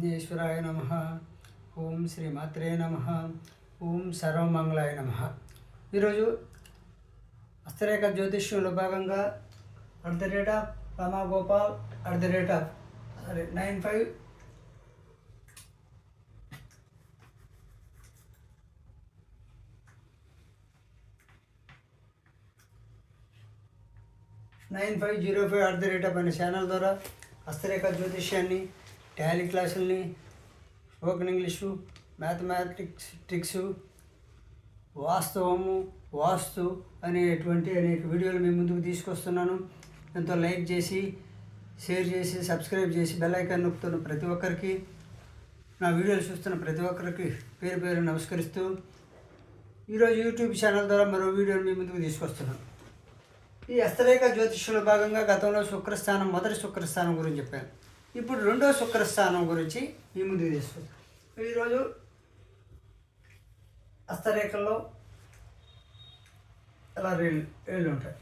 విఘ్నేశ్వరాయ నమ. ఓం శ్రీ మాత్రే నమ. ఓం సర్వమంగళాయ నమ. ఈరోజు హస్తరేఖ జ్యోతిష్యంలో భాగంగా @రమాగోపాల్ @ 95 9505 అనే ఛానల్ ద్వారా హస్తరేఖ జ్యోతిష్యాన్ని, టాలీ క్లాసుల్ని, స్పోకెన్ ఇంగ్లీషు, మ్యాథమెటిక్స్ ట్రిక్స్, వాస్తవము, వాస్తు అనేటువంటి అనేక వీడియోలు మీ ముందుకు తీసుకొస్తున్నాను. ఎంతో లైక్ చేసి, షేర్ చేసి, సబ్స్క్రైబ్ చేసి బెల్ ఐకాన్ నొక్కుతున్న ప్రతి ఒక్కరికి, నా వీడియోలు చూస్తున్న ప్రతి ఒక్కరికి పేరు పేరు నమస్కరిస్తూ ఈరోజు యూట్యూబ్ ఛానల్ ద్వారా మరో వీడియోని మీ ముందుకు తీసుకొస్తున్నాను. ఈ హస్తరేఖ జ్యోతిష్యంలో భాగంగా గతంలో శుక్రస్థానం, మొదటి శుక్రస్థానం గురించి చెప్పాను. ఇప్పుడు రెండో శుక్రస్థానం గురించి మీ ముందుకు తీసుకొస్తాను. ఈరోజు హస్తరేఖల్లో ఎలా రేళ్ళు ఉంటాయి.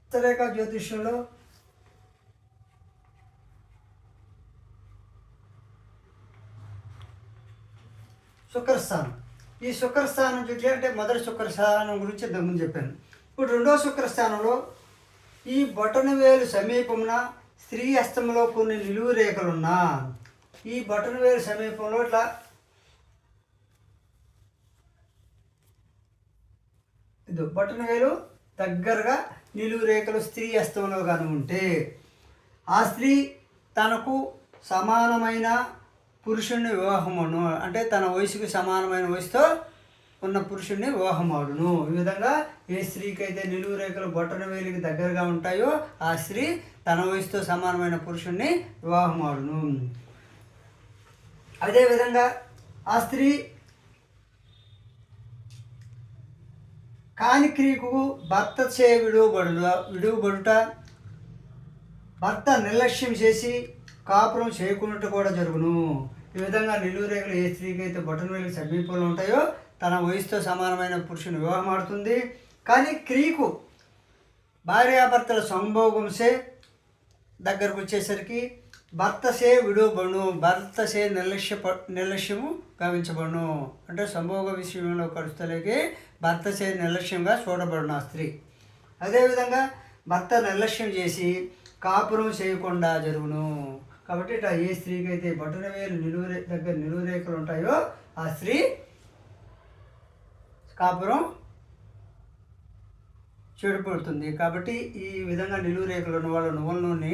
హస్తరేఖ జ్యోతిష్యంలో శుక్రస్థానం, ఈ శుక్రస్థానం చూసి అంటే మొదటి శుక్రస్థానం గురించి ఇంతకుముందు చెప్పాను. ఇప్పుడు రెండో శుక్రస్థానంలో ఈ బొటనవేలు సమీపమున స్త్రీ హస్తంలో కొన్ని నిలువు రేఖలున్నా, ఈ బొటనవేలు సమీపంలో ఇట్లా ఇది బొటనవేలు దగ్గరగా నిలువు రేఖలు స్త్రీ హస్తంలో కానీ ఉంటే ఆ స్త్రీ తనకు సమానమైన పురుషుణ్ణి వివాహమును, అంటే తన వయసుకు సమానమైన వయసుతో ఉన్న పురుషుణ్ణి వివాహమాడును. ఈ విధంగా ఏ స్త్రీకి అయితే నిలువు రేఖలు బొట్టన వేలికి దగ్గరగా ఉంటాయో ఆ స్త్రీ తన వయసుతో సమానమైన పురుషుణ్ణి వివాహమాడును. అదేవిధంగా ఆ స్త్రీ కానిక్రియకు భర్త చే విడువబడుట, భర్త నిర్లక్ష్యం చేసి కాపురం చేయకున్నట్టు కూడా జరుగును. ఈ విధంగా నిలువు రేఖలు ఏ స్త్రీకి అయితే బొటనవేలికి సమీపంలో ఉంటాయో తన వయసుతో సమానమైన పురుషుని వివాహం ఆడుతుంది. కానీ క్రియకు భార్యాభర్తల సంభోగంసే దగ్గరకు వచ్చేసరికి భర్తసే విడువబడును, భర్తసే నిర్లక్ష్యము గావించబడును. అంటే సంభోగ విషయంలో కలుస్తలేకి భర్తసే నిర్లక్ష్యంగా చూడబడును ఆ స్త్రీ. అదేవిధంగా భర్త నిర్లక్ష్యం చేసి కాపురం చేయకుండా జరుగును. కాబట్టి ఇట్లా ఏ స్త్రీకి అయితే బొటనవేలు నిలువు రేఖలు ఉంటాయో ఆ స్త్రీ కాపురం చెడిపోతుంది. కాబట్టి ఈ విధంగా నిలువు రేఖలు ఉన్న వాళ్ళు నువ్వుల నూనె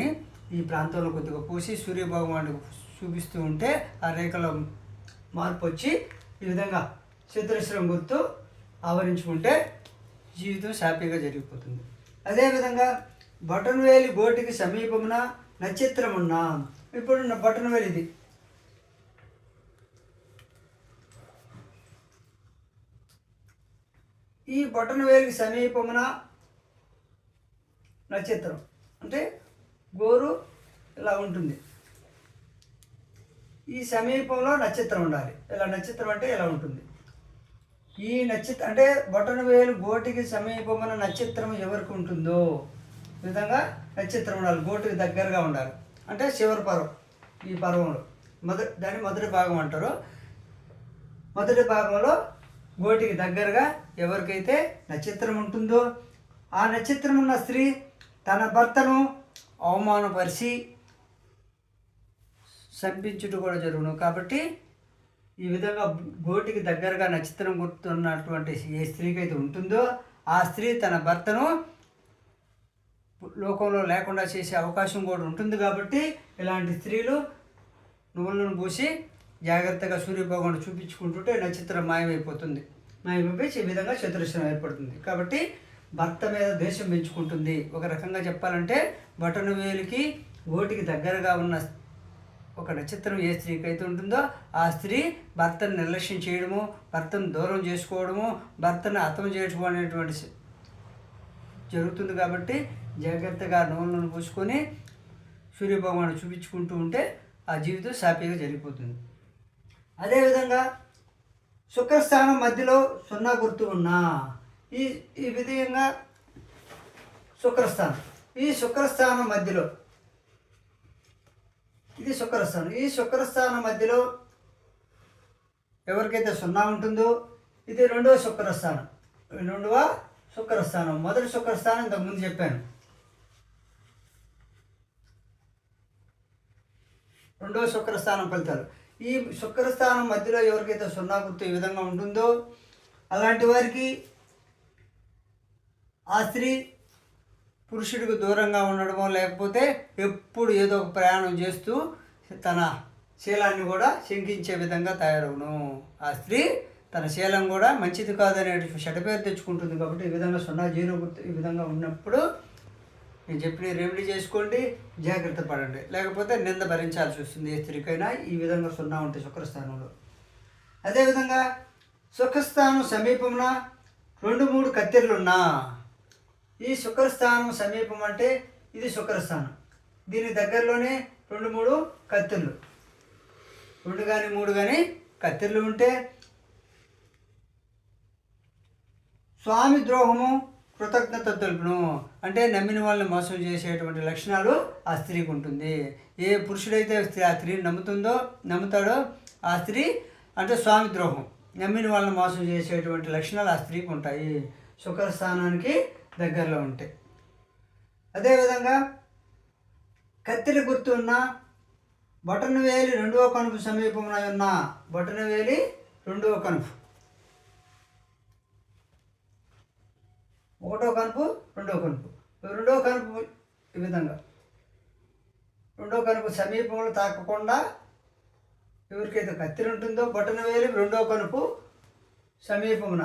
ఈ ప్రాంతంలో కొద్దిగా పూసి సూర్యభగవానుడికి చూపిస్తూ ఉంటే ఆ రేఖలో మార్పు వచ్చి ఈ విధంగా చతురస్రం గుర్తు ఆవరించుకుంటే జీవితం హ్యాపీగా జరిగిపోతుంది. అదేవిధంగా బొటనవేలి గోటికి సమీపమున నక్షత్రం ఉన్నా, ఇప్పుడు బొటనవేలు ఇది, ఈ బొటనవేలికి సమీపమున నక్షత్రం అంటే గోరు ఇలా ఉంటుంది. ఈ సమీపంలో నక్షత్రం ఉండాలి. ఇలా నక్షత్రం అంటే ఇలా ఉంటుంది. ఈ నక్షత్రం అంటే బొటనవేలు గోటికి సమీపమున నక్షత్రం ఎవరికి ఉంటుందో ఈ విధంగా నక్షత్రం ఉండాలి. గోటికి దగ్గరగా ఉండాలి. అంటే చివరి పర్వం, ఈ పర్వంలో దాన్ని మొదటి భాగం అంటారు. మొదటి భాగంలో గోటికి దగ్గరగా ఎవరికైతే నక్షత్రం ఉంటుందో ఆ నక్షత్రం ఉన్న స్త్రీ తన భర్తను అవమానపరిచి చంపించుట కూడా జరుగును. కాబట్టి ఈ విధంగా గోటికి దగ్గరగా నక్షత్రం గుర్తున్నటువంటి ఏ స్త్రీకి అయితే ఉంటుందో ఆ స్త్రీ తన భర్తను లోకంలో లేకుండా చేసే అవకాశం కూడా ఉంటుంది. కాబట్టి ఇలాంటి స్త్రీలు నువ్వులను పూసి జాగ్రత్తగా సూర్యభగవాను చూపించుకుంటుంటే నక్షత్రం మాయమైపోతుంది. మాయమైపోయి ఈ విధంగా చతురస్రం ఏర్పడుతుంది. కాబట్టి భర్త మీద ద్వేషం పెంచుకుంటుంది. ఒక రకంగా చెప్పాలంటే బొటనవేలికి గోటికి దగ్గరగా ఉన్న ఒక నక్షత్రం ఏ స్త్రీకి అయితే ఉంటుందో ఆ స్త్రీ భర్తను నిర్లక్ష్యం చేయడము, భర్తను దూరం చేసుకోవడము, భర్తను హతం చేయడం అనేటువంటి జరుగుతుంది. కాబట్టి జాగ్రత్తగా నూనెలను పూసుకొని సూర్యభగవాను చూపించుకుంటూ ఉంటే ఆ జీవితం హ్యాపీగా జరిగిపోతుంది. అదేవిధంగా శుక్రస్థానం మధ్యలో 0 గుర్తు ఉన్నా ఈ ఈ విధంగా శుక్రస్థానం, ఈ శుక్రస్థానం మధ్యలో ఇది శుక్రస్థానం, ఈ శుక్రస్థానం మధ్యలో ఎవరికైతే 0 ఉంటుందో ఇది రెండవ శుక్రస్థానం. మొదటి శుక్రస్థానం ఇంతకుముందు చెప్పాను. రెండవ శుక్రస్థానం ఫలితాలు. ఈ శుక్రస్థానం మధ్యలో ఎవరికైతే 0 గుర్తు ఈ విధంగా ఉంటుందో అలాంటి వారికి ఆ స్త్రీ పురుషుడికి దూరంగా ఉండడమో లేకపోతే ఎప్పుడు ఏదో ఒక ప్రయాణం చేస్తూ తన శీలాన్ని కూడా శంకించే విధంగా తయారవును. ఆ స్త్రీ తన శీలం కూడా మంచిది కాదనే చెడ్డపేరు తెచ్చుకుంటుంది. కాబట్టి ఈ విధంగా 0 గుర్తు ఈ విధంగా ఉన్నప్పుడు నేను చెప్పిన రెమెడీ చేసుకోండి, జాగ్రత్త పడండి, లేకపోతే నింద భరించాల్సి వస్తుంది. ఏ స్త్రీకైనా ఈ విధంగా 0 ఉంటే శుక్రస్థానంలో. అదేవిధంగా శుక్రస్థానం సమీపమున 2-3 కత్తెరలున్నా, ఈ శుక్రస్థానం సమీపం అంటే ఇది శుక్రస్థానం, దీని దగ్గరలోనే 2-3 కత్తెరలు, 2 కానీ 3 కానీ కత్తెరలు ఉంటే స్వామి ద్రోహము కృతజ్ఞత తెలుపును. అంటే నమ్మిన వాళ్ళని మోసం చేసేటువంటి లక్షణాలు ఆ స్త్రీకి ఉంటుంది. ఏ పురుషుడైతే ఆ స్త్రీని నమ్ముతాడో ఆ స్త్రీ అంటే స్వామి ద్రోహం, నమ్మిన వాళ్ళని మోసం చేసేటువంటి లక్షణాలు ఆ స్త్రీకి ఉంటాయి శుక్రస్థానానికి దగ్గరలో ఉంటాయి. అదేవిధంగా కత్తెర గుర్తు ఉన్న బటన్ వేలి 2వ కనుపు సమీపంలో ఉన్న బటన్ వేలి 2వ కనుపు, 1వ కనుపు 2వ కనుపు, 2వ కనుపు ఈ విధంగా 2వ కనుపు సమీపంలో తాకకుండా ఎవరికైతే కత్తెర ఉంటుందో బటన్ వేలి 2వ కనుపు సమీపమున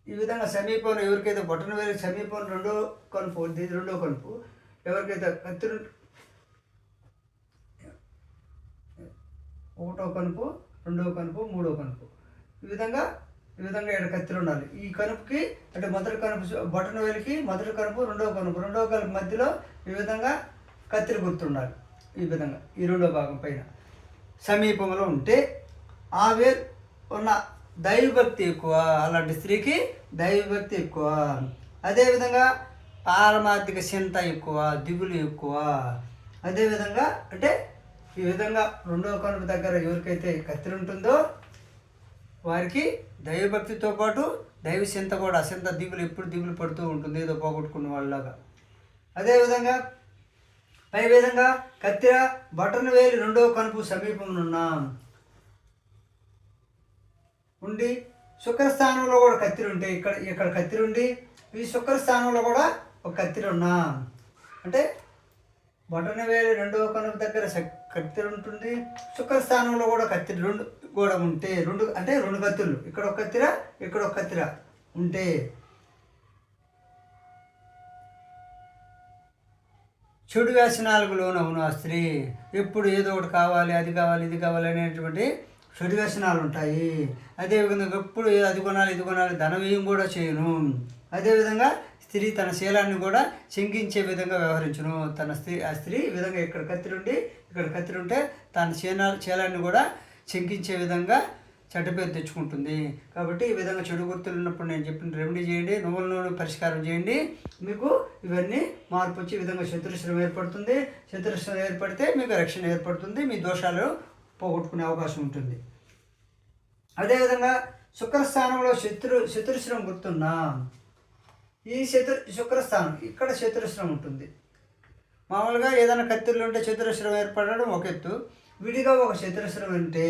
ఈ విధంగా సమీపంలో ఎవరికైతే బటన్ వేలి సమీపంలో 2వ కనుపు, 2వ కనుపు ఎవరికైతే కత్తెర 1వ కనుపు 2వ కనుపు 3వ కనుపు ఈ విధంగా ఇక్కడ కత్తెర ఉండాలి. ఈ కనుపుకి అంటే మొదటి కనుపు బటన్ వేలికి మొదటి కనుపు 2వ కనుపు, 2వ కనుపు మధ్యలో ఈ విధంగా కత్తెర గుర్తుండాలి. ఈ విధంగా ఈ 2వ భాగం పైన సమీపంలో ఉంటే ఆ వేలు ఉన్న దైవభక్తి ఎక్కువ, అలాంటి స్త్రీకి దైవభక్తి ఎక్కువ. అదేవిధంగా పారమార్థిక చింత ఎక్కువ, దిగులు ఎక్కువ. అదేవిధంగా అంటే ఈ విధంగా 2వ కనుపు దగ్గర ఎవరికైతే కత్తెర ఉంటుందో వారికి దైవభక్తితో పాటు దైవ చింత కూడా, అచింత దిగులు ఎప్పుడు దిగులు పడుతూ ఉంటుంది ఏదో పోగొట్టుకున్న వాళ్ళలాగా. అదేవిధంగా పై విధంగా కత్తెర బటన్ వేలి 2వ కనుపు సమీపంలో ఉండి శుక్రస్థానంలో కూడా కత్తెర ఉంటే ఇక్కడ కత్తెర ఉండి ఈ శుక్రస్థానంలో కూడా ఒక కత్తెర ఉన్నా అంటే బటన్ వేలి 2వ కనుపు దగ్గర కత్తెర ఉంటుంది, శుక్రస్థానంలో కూడా కత్తెర 2 కూడా ఉంటే 2 అంటే 2 కత్తెరలు, ఇక్కడ ఒక కత్తెర ఇక్కడ ఒక కత్తెర ఉంటే చెడు వ్యసనాలకు లోనవును ఆ స్త్రీ. ఎప్పుడు ఏదో ఒకటి కావాలి, అది కావాలి, ఇది కావాలి అనేటువంటి చెడు వ్యసనాలు ఉంటాయి. అదేవిధంగా ఎప్పుడు అది కొనాలి, ఇది కొనాలి, ధనవ్యయం కూడా చేయను. అదేవిధంగా స్త్రీ తన శీలాన్ని కూడా శంకించే విధంగా వ్యవహరించును. ఆ స్త్రీ ఈ విధంగా ఇక్కడ కత్తెర ఉండి ఇక్కడ కత్తెర ఉంటే తన శీలాన్ని కూడా శంకించే విధంగా చెడ్డపేరు తెచ్చుకుంటుంది. కాబట్టి ఈ విధంగా చెడు గుర్తులు ఉన్నప్పుడు నేను చెప్పిన రెమెడీ చేయండి, నువ్వుల నూనె పరిష్కారం చేయండి, మీకు ఇవన్నీ మార్పు వచ్చి ఈ విధంగా చతురస్రం ఏర్పడుతుంది. చతురస్రం ఏర్పడితే మీకు రక్షణ ఏర్పడుతుంది, మీ దోషాలు పోగొట్టుకునే అవకాశం ఉంటుంది. అదేవిధంగా శుక్రస్థానంలో చతురస్రం గుర్తున్నా ఈ శుక్రస్థానం ఇక్కడ చతురస్రం ఉంటుంది. మామూలుగా ఏదైనా కత్తెరలు ఉంటే చతురస్రం ఏర్పడడం ఒక ఎత్తు, విడిగా ఒక చతురస్రం ఉంటే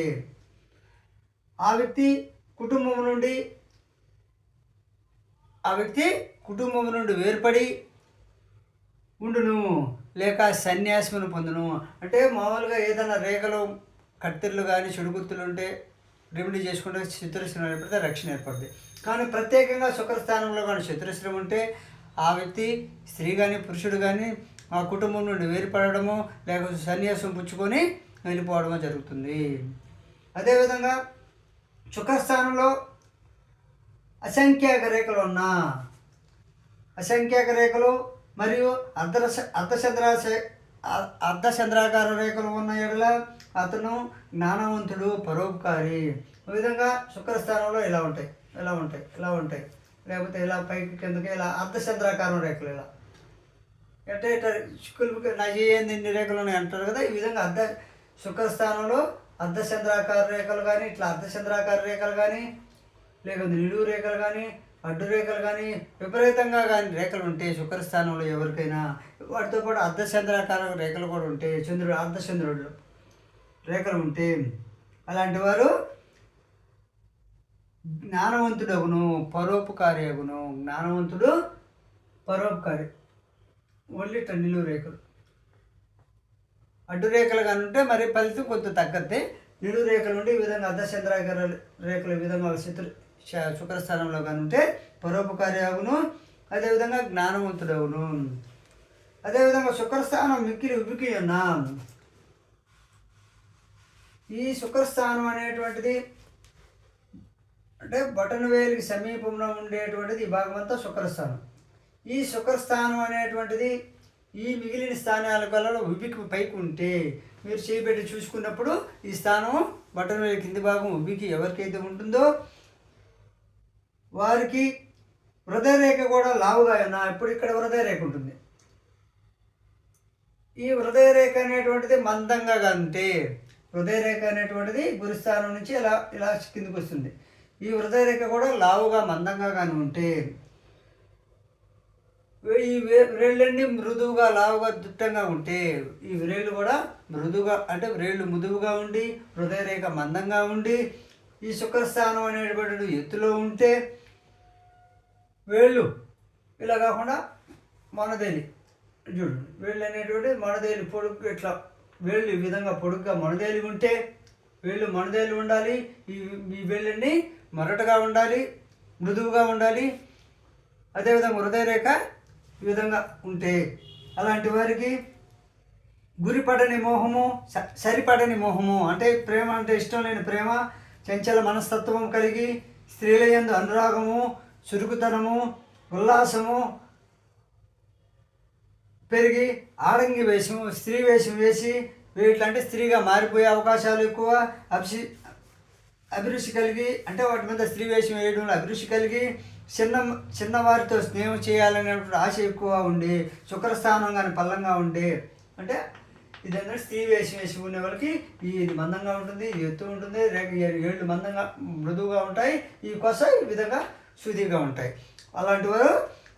ఆ వ్యక్తి కుటుంబం నుండి వేర్పడి ఉండును లేక సన్యాసమును పొందును. అంటే మామూలుగా ఏదైనా రేఖలు కత్తెరలు కానీ చెడుగుర్తులు ఉంటే రెమెడీ చేసుకుంటే చతురస్రం ఏర్పడితే రక్షణ ఏర్పడుతుంది. కానీ ప్రత్యేకంగా శుక్రస్థానంలో కానీ చతురస్రం ఉంటే ఆ వ్యక్తి స్త్రీ కానీ పురుషుడు కానీ ఆ కుటుంబం నుండి వేరుపడడము లేకపోతే సన్యాసం పుచ్చుకొని వెళ్ళిపోవడమో జరుగుతుంది. అదేవిధంగా శుక్రస్థానంలో అసంఖ్యాక రేఖలు ఉన్నా అసంఖ్యాక రేఖలు మరియు అర్ధచంద్రాకార అర్ధ చంద్రాకార రేఖలు ఉన్న ఎడల అతను జ్ఞానవంతుడు, పరోపకారి. ఈ విధంగా శుక్రస్థానంలో ఇలా ఉంటాయి, ఇలా ఉంటాయి, ఇలా ఉంటాయి, లేకపోతే ఇలా పైకి కిందకి ఇలా అర్ధ చంద్రాకారం రేఖలు ఇలా అంటే ఇట్లా శుక్రుడికి నా ఏంది ఇన్ని రేఖలు ఉన్నాయి అంటారు కదా. ఈ విధంగా శుక్రస్థానంలో అర్ధ చంద్రాకార రేఖలు కానీ, ఇట్లా అర్ధ చంద్రాకార రేఖలు కానీ, లేకపోతే నిలువు రేఖలు కానీ, అడ్డు రేఖలు కానీ, విపరీతంగా కానీ రేఖలు ఉంటే శుక్రస్థానంలో ఎవరికైనా, వాటితో పాటు అర్ధ చంద్రాకార రేఖలు కూడా ఉంటే, చంద్రుడు అర్ధచంద్రుడు రేఖలు ఉంటే అలాంటి వారు జ్ఞానవంతుడగును, పరోపకారి అగును. జ్ఞానవంతుడు, పరోపకారి. ఓన్లీ నిలువు రేఖలు. అడ్డు రేఖలు కానీ ఉంటే మరి ఫలితం కొంత తగ్గద్దే. నిలువు రేఖలు ఉంటే ఈ విధంగా అర్ధచంద్రాకార రేఖలు ఈ విధంగా శుక్రస్థానంలో కానీ ఉంటే పరోపకారి అగును, అదేవిధంగా జ్ఞానవంతుడవును. అదేవిధంగా శుక్రస్థానం మిక్కిలి ఉబికి ఉన్నా. ఈ శుక్రస్థానం అనేటువంటిది అంటే బటన్ వేలికి సమీపంలో ఉండేటువంటిది ఈ భాగం అంతా శుక్రస్థానం. ఈ శుక్రస్థానం అనేటువంటిది ఈ మిగిలిన స్థానాల కల్లా ఉబికి పైకి ఉంటే మీరు చేయబెట్టి చూసుకున్నప్పుడు ఈ స్థానం బటన్ వేలి కింది భాగం ఉబికి ఎవరికైతే ఉంటుందో వారికి హృదయ రేఖ కూడా లావుగా ఉన్నా. ఇప్పుడు ఇక్కడ హృదయ రేఖ ఉంటుంది. ఈ హృదయ రేఖ అనేటువంటిది మందంగా ఉంటే, హృదయ రేఖ అనేటువంటిది గురుస్థానం నుంచి ఇలా ఇలా కిందికి వస్తుంది. ఈ హృదయ రేఖ కూడా లావుగా మందంగా కానీ ఉంటే, ఈ వ్రేళ్ళన్నీ మృదువుగా లావుగా దిట్టంగా ఉంటే, ఈ వ్రేళ్ళు కూడా మృదువుగా అంటే వ్రేళ్ళు మృదువుగా ఉండి హృదయ రేఖ మందంగా ఉండి ఈ శుక్రస్థానం అనేటువంటి ఎత్తులో ఉంటే, వేళ్ళు ఇలా కాకుండా మొనదేలి చూడండి, వేళ్ళు అనేటువంటి మొనదేలి పొడుగు ఇట్లా వేళ్ళు ఈ విధంగా పొడుగ్గా మొనదేలి ఉంటే, వేళ్ళు మొనదేలి ఉండాలి. ఈ వేళ్ళన్నీ మొరటగా ఉండాలి, మృదువుగా ఉండాలి. అదేవిధంగా హృదయ రేఖ ఈ విధంగా ఉంటే అలాంటి వారికి గురిపడని మోహము, సరిపడని మోహము అంటే ప్రేమ అంటే ఇష్టం లేని ప్రేమ, చంచల మనస్తత్వం కలిగి స్త్రీల యందు అనురాగము, చురుకుతనము, ఉల్లాసము పెరిగి ఆడంగి వేషము, స్త్రీ వేషం వేసి వీటిలంటే స్త్రీగా మారిపోయే అవకాశాలు ఎక్కువ. అభిరుచి కలిగి అంటే వాటి మీద స్త్రీ వేషం వేయడంలో అభిరుచి కలిగి చిన్నవారితో స్నేహం చేయాలనేటువంటి ఆశ ఎక్కువ ఉండి, శుక్రస్థానం కానీ పల్లంగా ఉండి అంటే ఇదేంటంటే స్త్రీ వేషం వేసి ఉండే వాళ్ళకి ఇది మందంగా ఉంటుంది, ఇది ఎత్తు ఉంటుంది, రేఖ ఏళ్ళు మందంగా మృదువుగా ఉంటాయి, ఈ కొస ఈ విధంగా శుద్ధిగా ఉంటాయి. అలాంటి వారు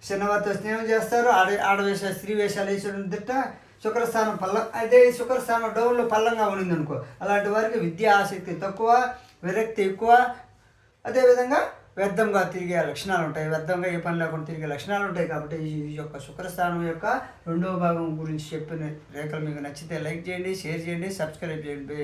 చిన్నవారితో స్నేహం చేస్తారు. ఆడవేష స్త్రీ వేషాలు వేసడం తిట్ట శుక్రస్థానం అదే శుక్రస్థానం డౌన్లో పల్లంగా ఉండింది అనుకో, అలాంటి వారికి విద్యా ఆసక్తి తక్కువ, విరక్తి ఎక్కువ. అదేవిధంగా వ్యర్థంగా తిరిగే లక్షణాలు ఉంటాయి, వ్యర్థంగా ఏ పని లేకుండా తిరిగే లక్షణాలు ఉంటాయి. కాబట్టి ఈ యొక్క శుక్రస్థానం యొక్క రెండవ భాగం గురించి చెప్పిన రేఖలు మీకు నచ్చితే లైక్ చేయండి, షేర్ చేయండి, సబ్స్క్రైబ్ చేయండి.